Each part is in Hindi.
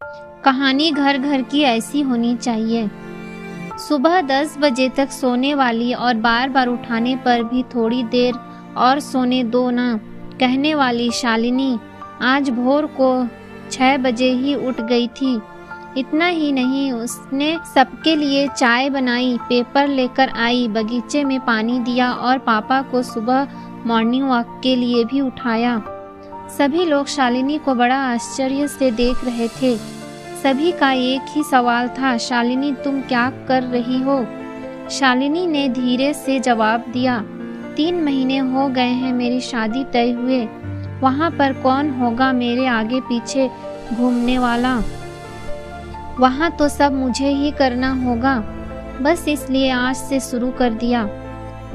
कहानी घर घर की ऐसी होनी चाहिए। सुबह 10 बजे तक सोने वाली और बार बार उठाने पर भी थोड़ी देर और सोने दो ना कहने वाली शालिनी आज भोर को 6 बजे ही उठ गई थी। इतना ही नहीं, उसने सबके लिए चाय बनाई, पेपर लेकर आई, बगीचे में पानी दिया और पापा को सुबह मॉर्निंग वॉक के लिए भी उठाया। सभी लोग शालिनी को बड़ा आश्चर्य से देख रहे थे। सभी का एक ही सवाल था, शालिनी तुम क्या कर रही हो? शालिनी ने धीरे से जवाब दिया, 3 महीने हो गए हैं मेरी शादी तय हुए। वहाँ पर कौन होगा मेरे आगे पीछे घूमने वाला? वहाँ तो सब मुझे ही करना होगा। बस इसलिए आज से शुरू कर दिया।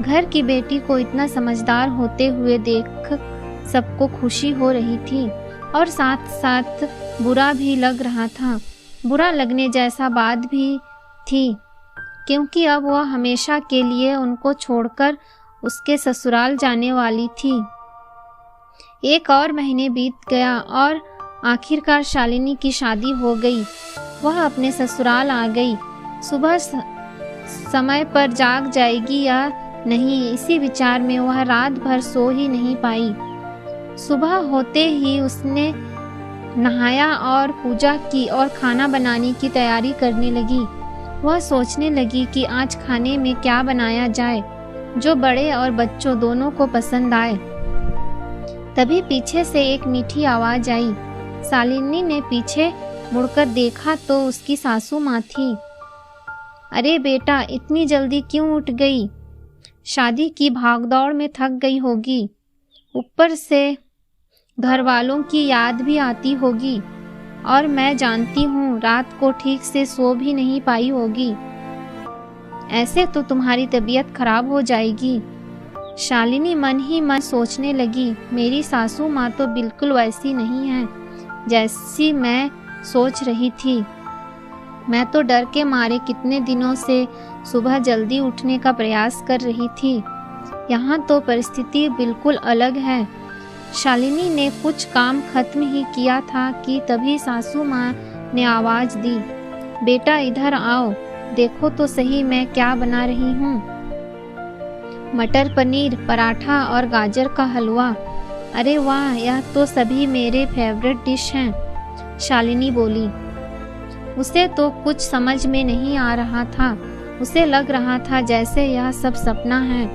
घर की बेटी को इतना समझदार होते हुए देख सबको खुशी हो रही थी और साथ साथ बुरा भी लग रहा था। बुरा लगने जैसा बात भी थी, क्योंकि अब वह हमेशा के लिए उनको छोड़कर उसके ससुराल जाने वाली थी। 1 और महीने बीत गया और आखिरकार शालिनी की शादी हो गई। वह अपने ससुराल आ गई। सुबह समय पर जाग जाएगी या नहीं, इसी विचार में वह रात भर सो ही नहीं पाई। सुबह होते ही उसने नहाया और पूजा की और खाना बनाने की तैयारी करने लगी। वह सोचने लगी कि आज खाने में क्या बनाया जाए जो बड़े और बच्चों दोनों को पसंद आए। तभी पीछे से एक मीठी आवाज आई। शालिनी ने पीछे मुड़कर देखा तो उसकी सासू माँ थी। अरे बेटा, इतनी जल्दी क्यों उठ गई? शादी की भागदौड़ में थक गई होगी, ऊपर से घर वालों की याद भी आती होगी और मैं जानती हूँ रात को ठीक से सो भी नहीं पाई होगी। ऐसे तो तुम्हारी तबीयत खराब हो जाएगी। शालिनी मन ही मन सोचने लगी, मेरी सासू माँ तो बिल्कुल वैसी नहीं है जैसी मैं सोच रही थी। मैं तो डर के मारे कितने दिनों से सुबह जल्दी उठने का प्रयास कर रही थी। यहाँ तो परिस्थिति बिल्कुल अलग है। शालिनी ने कुछ काम खत्म ही किया था कि तभी सासू माँ ने आवाज दी, बेटा इधर आओ, देखो तो सही मैं क्या बना रही हूँ। मटर पनीर, पराठा और गाजर का हलवा। अरे वाह, यह तो सभी मेरे फेवरेट डिश हैं। शालिनी बोली। उसे तो कुछ समझ में नहीं आ रहा था। उसे लग रहा था जैसे यह सब सपना है।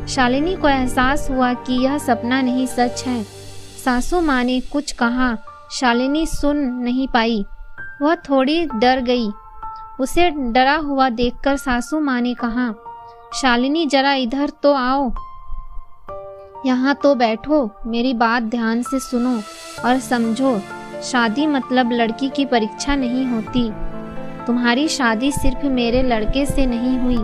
शालिनी को एहसास हुआ कि यह सपना नहीं सच है। सासू माँ ने कुछ कहा, शालिनी सुन नहीं पाई। वह थोड़ी डर गई। उसे डरा हुआ देखकर सासू माँ ने कहा, शालिनी जरा इधर तो आओ, यहाँ तो बैठो, मेरी बात ध्यान से सुनो और समझो। शादी मतलब लड़की की परीक्षा नहीं होती। तुम्हारी शादी सिर्फ मेरे लड़के से नहीं हुई।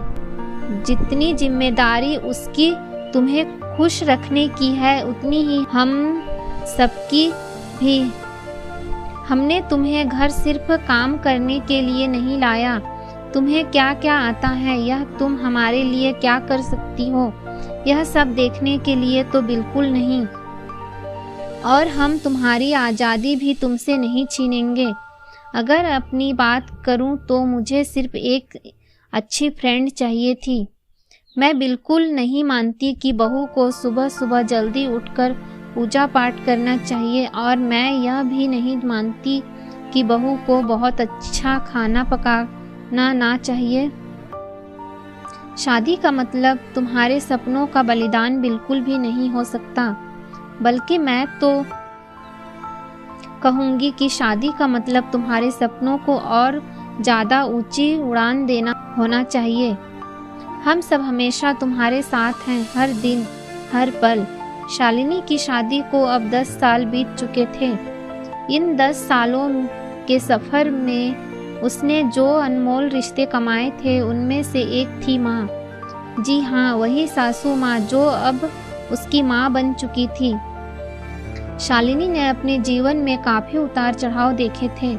जितनी जिम्मेदारी उसकी तुम्हें खुश रखने की है उतनी ही हम सबकी भी। हमने तुम्हें घर सिर्फ काम करने के लिए नहीं लाया। तुम्हें क्या क्या आता है, यह तुम हमारे लिए क्या कर सकती हो, यह सब देखने के लिए तो बिल्कुल नहीं। और हम तुम्हारी आज़ादी भी तुमसे नहीं छीनेंगे। अगर अपनी बात करूं तो मुझे सिर्फ एक अच्छी फ्रेंड चाहिए थी। मैं बिल्कुल नहीं मानती कि बहू को सुबह सुबह जल्दी उठकर पूजा पाठ करना चाहिए, और मैं यह भी नहीं मानती कि बहू को बहुत अच्छा खाना पकाना ना चाहिए। शादी का मतलब तुम्हारे सपनों का बलिदान बिल्कुल भी नहीं हो सकता। बल्कि मैं तो कहूँगी कि शादी का मतलब तुम्हारे सपनों को और ज़्यादा ऊंची उड़ान देना होना चाहिए। हम सब हमेशा तुम्हारे साथ हैं, हर दिन हर पल। शालिनी की शादी को अब 10 साल बीत चुके थे। इन 10 सालों के सफ़र में उसने जो अनमोल रिश्ते कमाए थे उनमें से एक थी माँ। जी हाँ, वही सासू माँ जो अब उसकी माँ बन चुकी थी। शालिनी ने अपने जीवन में काफ़ी उतार चढ़ाव देखे थे,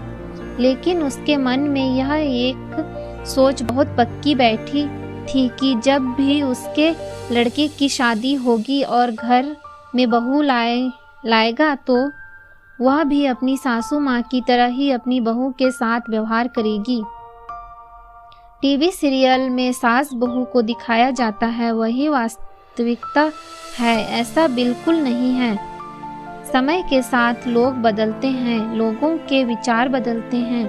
लेकिन उसके मन में यह एक सोच बहुत पक्की बैठी थी कि जब भी उसके लड़के की शादी होगी और घर में बहू लाएगा तो वह भी अपनी सासू माँ की तरह ही अपनी बहू के साथ व्यवहार करेगी। टीवी सीरियल में सास बहू को दिखाया जाता है वही वास्तविकता है, ऐसा बिल्कुल नहीं है। समय के साथ लोग बदलते हैं, लोगों के विचार बदलते हैं।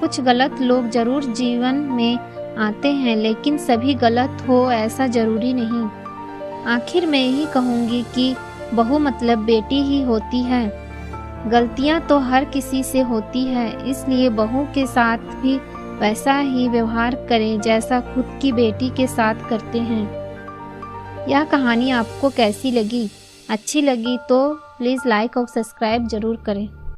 कुछ गलत लोग जरूर जीवन में आते हैं, लेकिन सभी गलत हो ऐसा जरूरी नहीं। आखिर मैं यही कहूँगी कि बहू मतलब बेटी ही होती है। गलतियाँ तो हर किसी से होती है, इसलिए बहू के साथ भी वैसा ही व्यवहार करें जैसा खुद की बेटी के साथ करते हैं। यह कहानी आपको कैसी लगी? अच्छी लगी तो प्लीज़ लाइक और सब्सक्राइब जरूर करें।